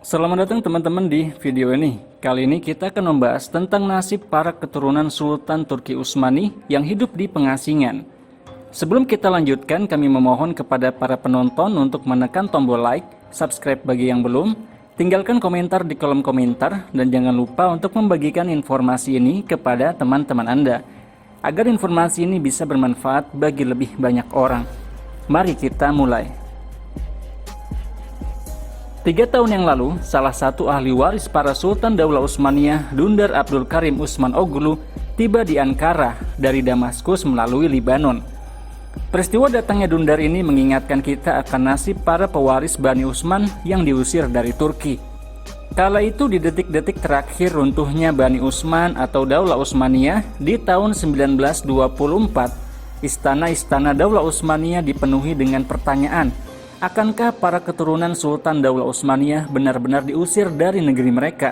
Selamat datang teman-teman di video ini. Kali ini kita akan membahas tentang nasib para keturunan Sultan Turki Utsmani yang hidup di pengasingan. Sebelum kita lanjutkan, kami memohon kepada para penonton untuk menekan tombol like, subscribe bagi yang belum, tinggalkan komentar di kolom komentar, dan jangan lupa untuk membagikan informasi ini kepada teman-teman Anda, agar informasi ini bisa bermanfaat bagi lebih banyak orang. Mari kita mulai. 3 tahun yang lalu, salah satu ahli waris para Sultan Daulah Utsmaniyah, Dündar Abdul Karim Utsmanoglu, tiba di Ankara dari Damaskus melalui Libanon. Peristiwa datangnya Dündar ini mengingatkan kita akan nasib para pewaris Bani Utsman yang diusir dari Turki. Kala itu di detik-detik terakhir runtuhnya Bani Utsman atau Daulah Utsmaniyah di tahun 1924, istana-istana Daulah Utsmaniyah dipenuhi dengan pertanyaan, akankah para keturunan Sultan Daulah Utsmaniyah benar-benar diusir dari negeri mereka?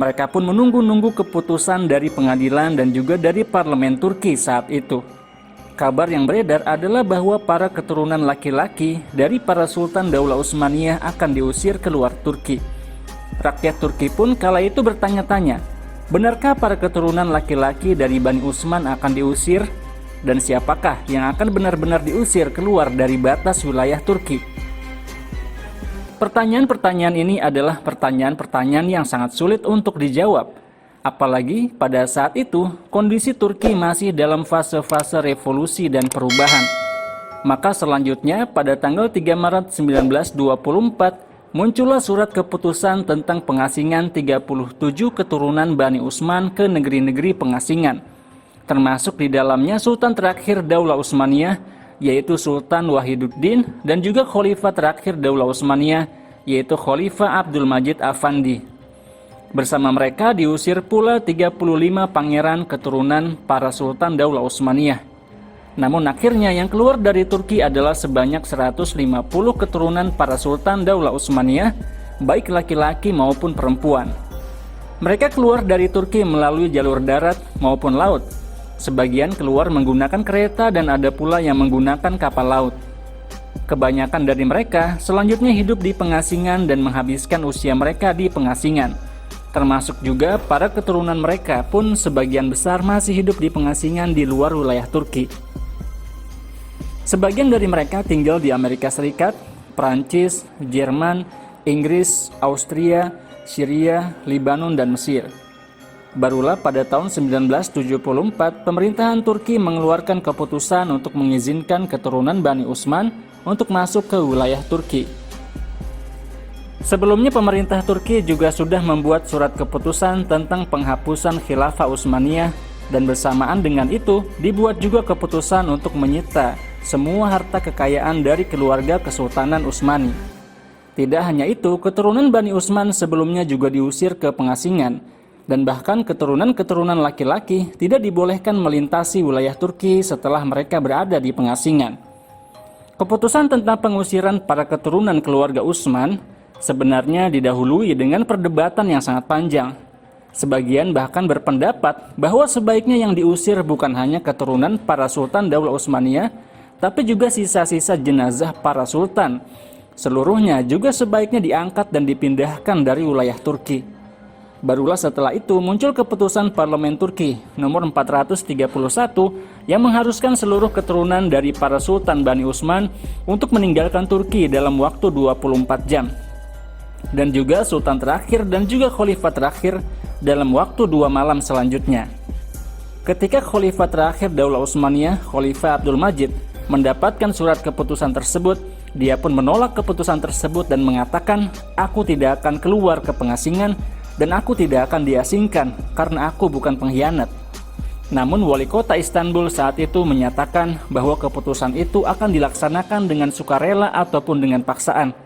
Mereka pun menunggu-nunggu keputusan dari pengadilan dan juga dari parlemen Turki saat itu. Kabar yang beredar adalah bahwa para keturunan laki-laki dari para Sultan Daulah Utsmaniyah akan diusir keluar Turki. Rakyat Turki pun kala itu bertanya-tanya, benarkah para keturunan laki-laki dari Bani Utsman akan diusir? Dan siapakah yang akan benar-benar diusir keluar dari batas wilayah Turki? Pertanyaan-pertanyaan ini adalah pertanyaan-pertanyaan yang sangat sulit untuk dijawab. Apalagi pada saat itu, kondisi Turki masih dalam fase-fase revolusi dan perubahan. Maka selanjutnya, pada tanggal 3 Maret 1924, muncullah surat keputusan tentang pengasingan 37 keturunan Bani Utsman ke negeri-negeri pengasingan. Termasuk di dalamnya Sultan terakhir Daulah Utsmaniyah, yaitu Sultan Wahiduddin, dan juga Khalifah terakhir Daulah Utsmaniyah, yaitu Khalifah Abdul Majid Afandi. Bersama mereka diusir pula 35 pangeran keturunan para Sultan Daulah Utsmaniyah. Namun akhirnya yang keluar dari Turki adalah sebanyak 150 keturunan para Sultan Daulah Utsmaniyah, baik laki-laki maupun perempuan. Mereka keluar dari Turki melalui jalur darat maupun laut. Sebagian keluar menggunakan kereta dan ada pula yang menggunakan kapal laut. Kebanyakan dari mereka selanjutnya hidup di pengasingan dan menghabiskan usia mereka di pengasingan. Termasuk juga para keturunan mereka pun sebagian besar masih hidup di pengasingan di luar wilayah Turki. Sebagian dari mereka tinggal di Amerika Serikat, Prancis, Jerman, Inggris, Austria, Syria, Libanon, dan Mesir. Barulah pada tahun 1974, pemerintahan Turki mengeluarkan keputusan untuk mengizinkan keturunan Bani Utsman untuk masuk ke wilayah Turki. Sebelumnya pemerintah Turki juga sudah membuat surat keputusan tentang penghapusan Khilafah Utsmaniyah, dan bersamaan dengan itu dibuat juga keputusan untuk menyita semua harta kekayaan dari keluarga Kesultanan Utsmani. Tidak hanya itu, keturunan Bani Utsman sebelumnya juga diusir ke pengasingan, dan bahkan keturunan-keturunan laki-laki tidak dibolehkan melintasi wilayah Turki setelah mereka berada di pengasingan. Keputusan tentang pengusiran para keturunan keluarga Utsman sebenarnya didahului dengan perdebatan yang sangat panjang. Sebagian bahkan berpendapat bahwa sebaiknya yang diusir bukan hanya keturunan para Sultan Daulah Utsmaniyah, tapi juga sisa-sisa jenazah para sultan. Seluruhnya juga sebaiknya diangkat dan dipindahkan dari wilayah Turki. Barulah setelah itu muncul keputusan Parlemen Turki nomor 431 yang mengharuskan seluruh keturunan dari para Sultan Bani Utsman untuk meninggalkan Turki dalam waktu 24 jam. Dan juga Sultan terakhir dan juga Khalifah terakhir dalam waktu 2 malam selanjutnya. Ketika Khalifah terakhir Daulah Utsmaniyah, Khalifah Abdul Majid, mendapatkan surat keputusan tersebut, dia pun menolak keputusan tersebut dan mengatakan, "Aku tidak akan keluar ke pengasingan dan aku tidak akan diasingkan karena aku bukan pengkhianat." Namun wali kota Istanbul saat itu menyatakan bahwa keputusan itu akan dilaksanakan dengan sukarela ataupun dengan paksaan.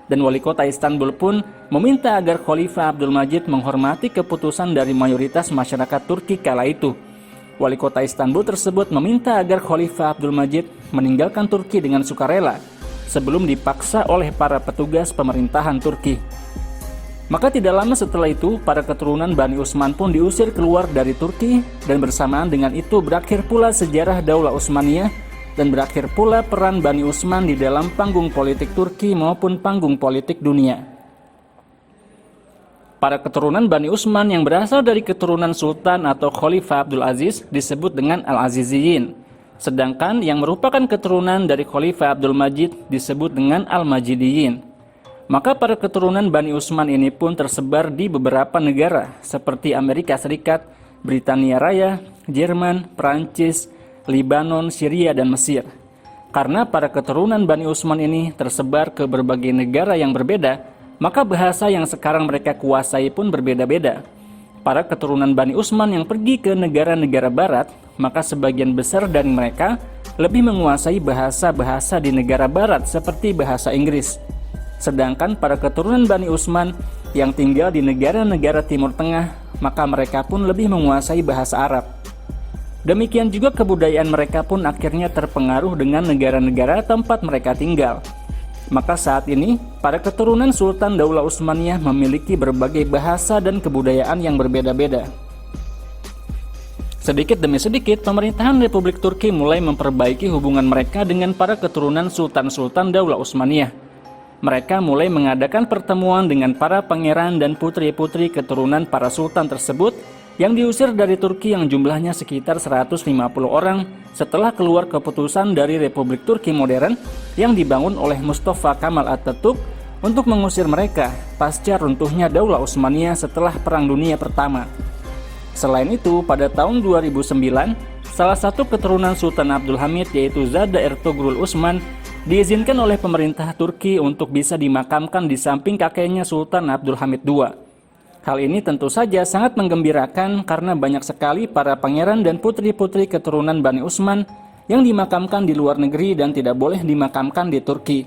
Dan wali kota Istanbul pun meminta agar Khalifah Abdul Majid menghormati keputusan dari mayoritas masyarakat Turki kala itu. Wali kota Istanbul tersebut meminta agar Khalifah Abdul Majid meninggalkan Turki dengan sukarela sebelum dipaksa oleh para petugas pemerintahan Turki. Maka tidak lama setelah itu, para keturunan Bani Utsman pun diusir keluar dari Turki, dan bersamaan dengan itu berakhir pula sejarah Daulah Utsmaniyah dan berakhir pula peran Bani Utsman di dalam panggung politik Turki maupun panggung politik dunia. Para keturunan Bani Utsman yang berasal dari keturunan Sultan atau Khalifah Abdul Aziz disebut dengan Al-Aziziyin. Sedangkan yang merupakan keturunan dari Khalifah Abdul Majid disebut dengan Al-Majidiyin. Maka para keturunan Bani Utsman ini pun tersebar di beberapa negara seperti Amerika Serikat, Britania Raya, Jerman, Prancis, Libanon, Syria, dan Mesir. Karena para keturunan Bani Utsman ini tersebar ke berbagai negara yang berbeda, maka bahasa yang sekarang mereka kuasai pun berbeda-beda. Para keturunan Bani Utsman yang pergi ke negara-negara barat, maka sebagian besar dari mereka lebih menguasai bahasa-bahasa di negara barat seperti bahasa Inggris. Sedangkan para keturunan Bani Utsman yang tinggal di negara-negara Timur Tengah, maka mereka pun lebih menguasai bahasa Arab. Demikian juga kebudayaan mereka pun akhirnya terpengaruh dengan negara-negara tempat mereka tinggal. Maka saat ini, para keturunan Sultan Daulah Utsmaniyah memiliki berbagai bahasa dan kebudayaan yang berbeda-beda. Sedikit demi sedikit, pemerintahan Republik Turki mulai memperbaiki hubungan mereka dengan para keturunan Sultan-Sultan Daulah Utsmaniyah. Mereka mulai mengadakan pertemuan dengan para pangeran dan putri-putri keturunan para sultan tersebut yang diusir dari Turki yang jumlahnya sekitar 150 orang setelah keluar keputusan dari Republik Turki modern yang dibangun oleh Mustafa Kemal Atatürk untuk mengusir mereka pasca runtuhnya Daulah Utsmaniyah setelah Perang Dunia Pertama. Selain itu, pada tahun 2009, salah satu keturunan Sultan Abdul Hamid yaitu Zada Ertugrul Utsman diizinkan oleh pemerintah Turki untuk bisa dimakamkan di samping kakeknya Sultan Abdul Hamid II. Hal ini tentu saja sangat menggembirakan karena banyak sekali para pangeran dan putri-putri keturunan Bani Utsman yang dimakamkan di luar negeri dan tidak boleh dimakamkan di Turki.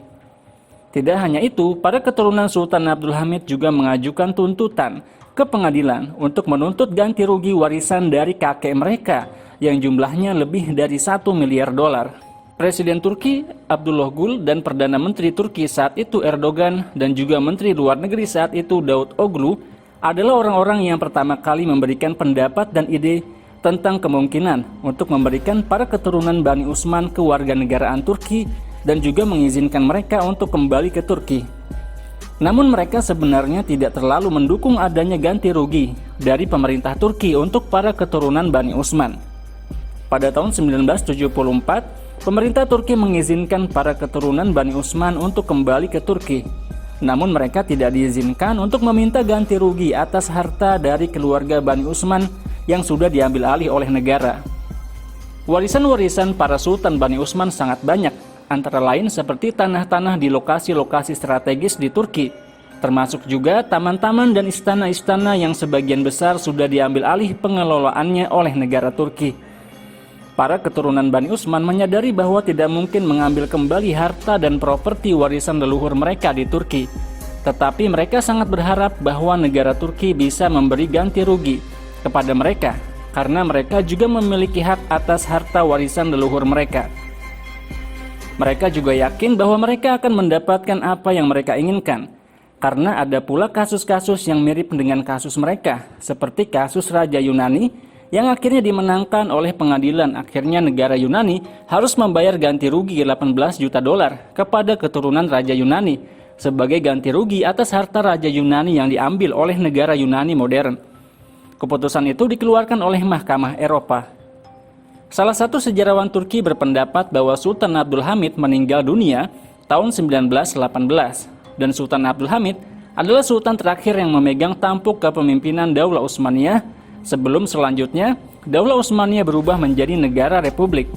Tidak hanya itu, para keturunan Sultan Abdul Hamid juga mengajukan tuntutan ke pengadilan untuk menuntut ganti rugi warisan dari kakek mereka yang jumlahnya lebih dari 1 miliar dolar. Presiden Turki Abdullah Gül dan Perdana Menteri Turki saat itu Erdogan dan juga Menteri Luar Negeri saat itu Daud Oglu adalah orang-orang yang pertama kali memberikan pendapat dan ide tentang kemungkinan untuk memberikan para keturunan Bani Utsman kewarganegaraan Turki dan juga mengizinkan mereka untuk kembali ke Turki. Namun mereka sebenarnya tidak terlalu mendukung adanya ganti rugi dari pemerintah Turki untuk para keturunan Bani Utsman. Pada tahun 1974, pemerintah Turki mengizinkan para keturunan Bani Utsman untuk kembali ke Turki. Namun mereka tidak diizinkan untuk meminta ganti rugi atas harta dari keluarga Bani Utsman yang sudah diambil alih oleh negara. Warisan-warisan para Sultan Bani Utsman sangat banyak, antara lain seperti tanah-tanah di lokasi-lokasi strategis di Turki, termasuk juga taman-taman dan istana-istana yang sebagian besar sudah diambil alih pengelolaannya oleh negara Turki. Para keturunan Bani Utsman menyadari bahwa tidak mungkin mengambil kembali harta dan properti warisan leluhur mereka di Turki. Tetapi mereka sangat berharap bahwa negara Turki bisa memberi ganti rugi kepada mereka, karena mereka juga memiliki hak atas harta warisan leluhur mereka. Mereka juga yakin bahwa mereka akan mendapatkan apa yang mereka inginkan, karena ada pula kasus-kasus yang mirip dengan kasus mereka, seperti kasus Raja Yunani yang akhirnya dimenangkan oleh pengadilan. Akhirnya negara Yunani harus membayar ganti rugi 18 juta dolar kepada keturunan Raja Yunani sebagai ganti rugi atas harta Raja Yunani yang diambil oleh negara Yunani modern. Keputusan itu dikeluarkan oleh Mahkamah Eropa. Salah satu sejarawan Turki berpendapat bahwa Sultan Abdul Hamid meninggal dunia tahun 1918 dan Sultan Abdul Hamid adalah sultan terakhir yang memegang tampuk kepemimpinan Daulah Utsmaniyah sebelum selanjutnya Daulah Utsmaniyah berubah menjadi negara republik.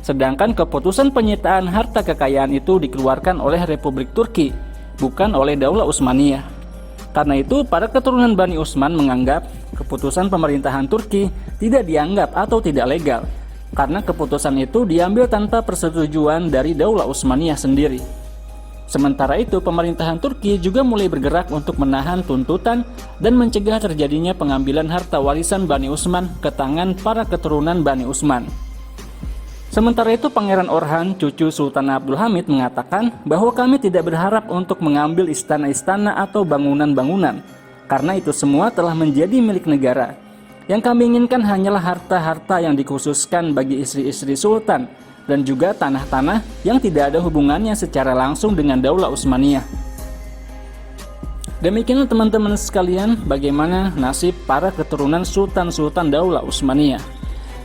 Sedangkan keputusan penyitaan harta kekayaan itu dikeluarkan oleh Republik Turki, bukan oleh Daulah Utsmaniyah. Karena itu, para keturunan Bani Utsman menganggap keputusan pemerintahan Turki tidak dianggap atau tidak legal, karena keputusan itu diambil tanpa persetujuan dari Daulah Utsmaniyah sendiri. Sementara itu, pemerintahan Turki juga mulai bergerak untuk menahan tuntutan dan mencegah terjadinya pengambilan harta warisan Bani Utsman ke tangan para keturunan Bani Utsman. Sementara itu, Pangeran Orhan, cucu Sultan Abdul Hamid, mengatakan bahwa kami tidak berharap untuk mengambil istana-istana atau bangunan-bangunan, karena itu semua telah menjadi milik negara. Yang kami inginkan hanyalah harta-harta yang dikhususkan bagi istri-istri Sultan, dan juga tanah-tanah yang tidak ada hubungannya secara langsung dengan Daulah Utsmaniyah. Demikianlah teman-teman sekalian bagaimana nasib para keturunan Sultan-Sultan Daulah Utsmaniyah.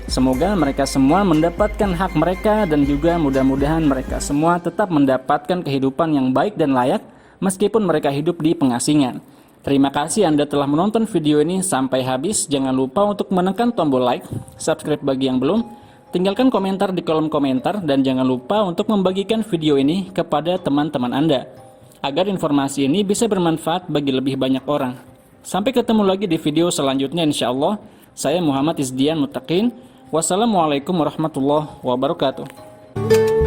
Semoga mereka semua mendapatkan hak mereka dan juga mudah-mudahan mereka semua tetap mendapatkan kehidupan yang baik dan layak meskipun mereka hidup di pengasingan. Terima kasih Anda telah menonton video ini sampai habis. Jangan lupa untuk menekan tombol like, subscribe bagi yang belum, tinggalkan komentar di kolom komentar, dan jangan lupa untuk membagikan video ini kepada teman-teman Anda agar informasi ini bisa bermanfaat bagi lebih banyak orang. Sampai ketemu lagi di video selanjutnya insya Allah. Saya Muhammad Izdian Muttaqin. Wassalamualaikum warahmatullahi wabarakatuh.